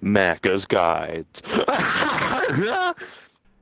Macca's Guides.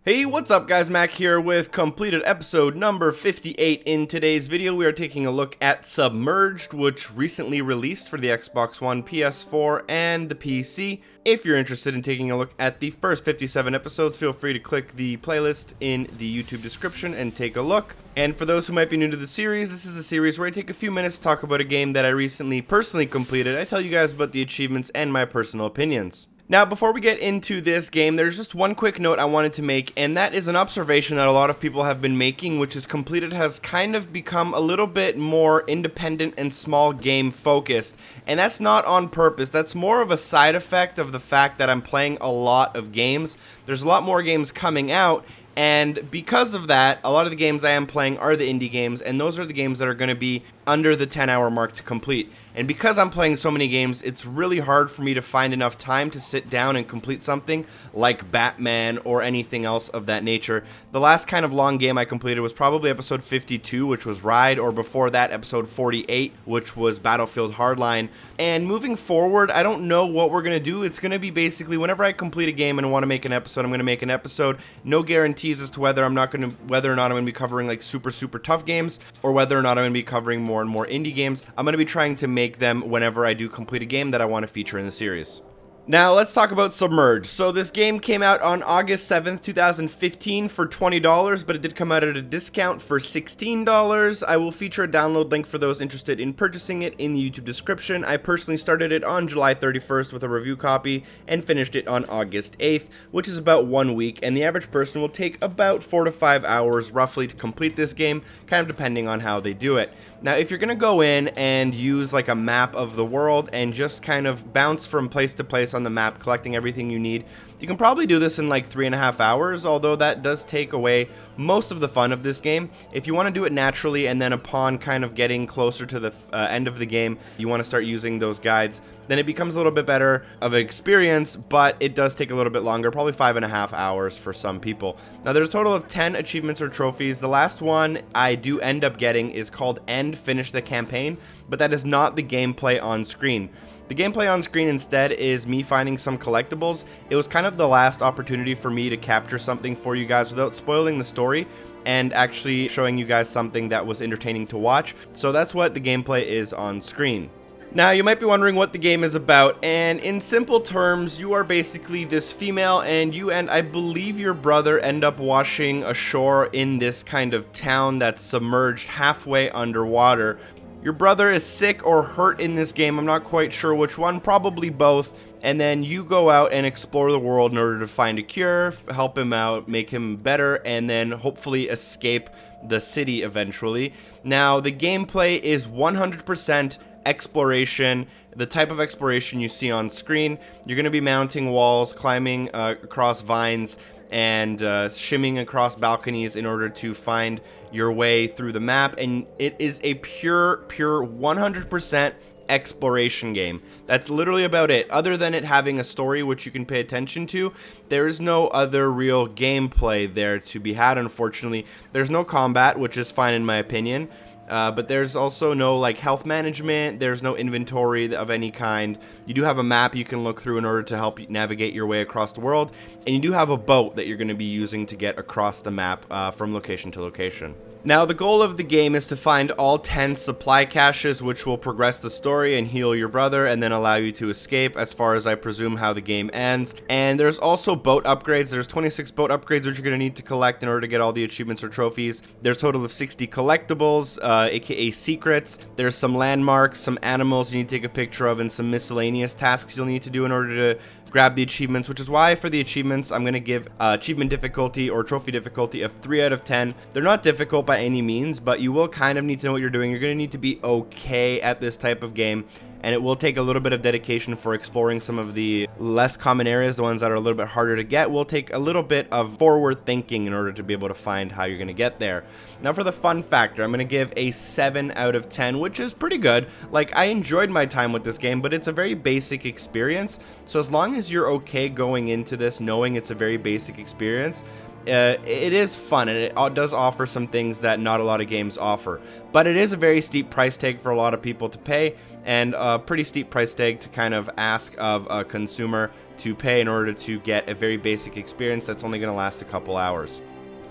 Hey, what's up guys, Mac here with completed episode number 58. In today's video we are taking a look at Submerged, which recently released for the Xbox One, PS4, and the PC. If you're interested in taking a look at the first 57 episodes, feel free to click the playlist in the YouTube description and take a look. And for those who might be new to the series, this is a series where I take a few minutes to talk about a game that I recently personally completed. I tell you guys about the achievements and my personal opinions. Now, before we get into this game, there's just one quick note I wanted to make, and that is an observation that a lot of people have been making, which is Completed has kind of become a little bit more independent and small game focused, and that's not on purpose. That's more of a side effect of the fact that I'm playing a lot of games. There's a lot more games coming out, and because of that, a lot of the games I am playing are the indie games, and those are the games that are going to be under the 10-hour mark to complete. And because I'm playing so many games, it's really hard for me to find enough time to sit down and complete something like Batman or anything else of that nature. The last kind of long game I completed was probably episode 52, which was Ride, or before that, episode 48, which was Battlefield Hardline. And moving forward, I don't know what we're going to do. It's going to be basically whenever I complete a game and want to make an episode, I'm going to make an episode. No guarantees as to whether or not I'm going to be covering like super tough games, or whether or not I'm going to be covering more and more indie games. I'm going to be trying to make them whenever I do complete a game that I want to feature in the series. Now, let's talk about Submerged. So this game came out on August 7th, 2015 for $20, but it did come out at a discount for $16. I will feature a download link for those interested in purchasing it in the YouTube description. I personally started it on July 31st with a review copy and finished it on August 8th, which is about 1 week, and the average person will take about 4 to 5 hours roughly to complete this game, kind of depending on how they do it. Now, if you're going to go in and use like a map of the world and just kind of bounce from place to place on the map, collecting everything you need, you can probably do this in like 3.5 hours, although that does take away most of the fun of this game. If you want to do it naturally, and then upon kind of getting closer to the end of the game, you want to start using those guides, then it becomes a little bit better of an experience, but it does take a little bit longer, probably 5.5 hours for some people. Now, there's a total of 10 achievements or trophies. The last one I do end up getting is called End Finish the Campaign, but that is not the gameplay on screen. The gameplay on screen instead is me finding some collectibles. It was kind of the last opportunity for me to capture something for you guys without spoiling the story and actually showing you guys something that was entertaining to watch. So that's what the gameplay is on screen. Now, you might be wondering what the game is about, and in simple terms, you are basically this female, and you and I believe your brother end up washing ashore in this kind of town that's submerged halfway underwater. Your brother is sick or hurt in this game, I'm not quite sure which one, probably both, and then you go out and explore the world in order to find a cure, help him out, make him better, and then hopefully escape the city eventually. Now, the gameplay is 100% exploration, the type of exploration you see on screen. You're going to be mounting walls, climbing across vines, and shimming across balconies in order to find your way through the map, and it is a pure 100% exploration game. That's literally about it. Other than it having a story which you can pay attention to, there is no other real gameplay there to be had, unfortunately. There's no combat, which is fine in my opinion. But there's also no like health management, there's no inventory of any kind. You do have a map you can look through in order to help you navigate your way across the world, and you do have a boat that you're going to be using to get across the map from location to location. Now, the goal of the game is to find all 10 supply caches, which will progress the story and heal your brother, and then allow you to escape, as far as I presume how the game ends. And there's also boat upgrades. There's 26 boat upgrades which you're going to need to collect in order to get all the achievements or trophies. There's a total of 60 collectibles, aka secrets. There's some landmarks, some animals you need to take a picture of, and some miscellaneous tasks you'll need to do in order to grab the achievements, which is why for the achievements I'm going to give achievement difficulty or trophy difficulty of 3 out of 10. They're not difficult by any means, but you will kind of need to know what you're doing. You're going to need to be okay at this type of game, and it will take a little bit of dedication for exploring some of the less common areas. The ones that are a little bit harder to get will take a little bit of forward thinking in order to be able to find how you're going to get there. Now, for the fun factor, I'm going to give a 7 out of 10, which is pretty good. Like, I enjoyed my time with this game, but it's a very basic experience. So as long as you're okay going into this knowing it's a very basic experience, it is fun, and it does offer some things that not a lot of games offer. But it is a very steep price tag for a lot of people to pay, and a pretty steep price tag to kind of ask of a consumer to pay in order to get a very basic experience that's only going to last a couple hours.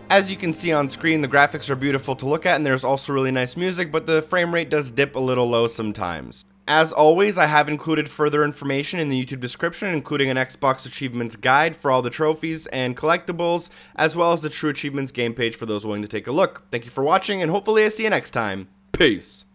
As you can see on screen, the graphics are beautiful to look at, and there's also really nice music, but the frame rate does dip a little low sometimes. As always, I have included further information in the YouTube description, including an Xbox Achievements guide for all the trophies and collectibles, as well as the True Achievements game page for those willing to take a look. Thank you for watching, and hopefully I see you next time. Peace!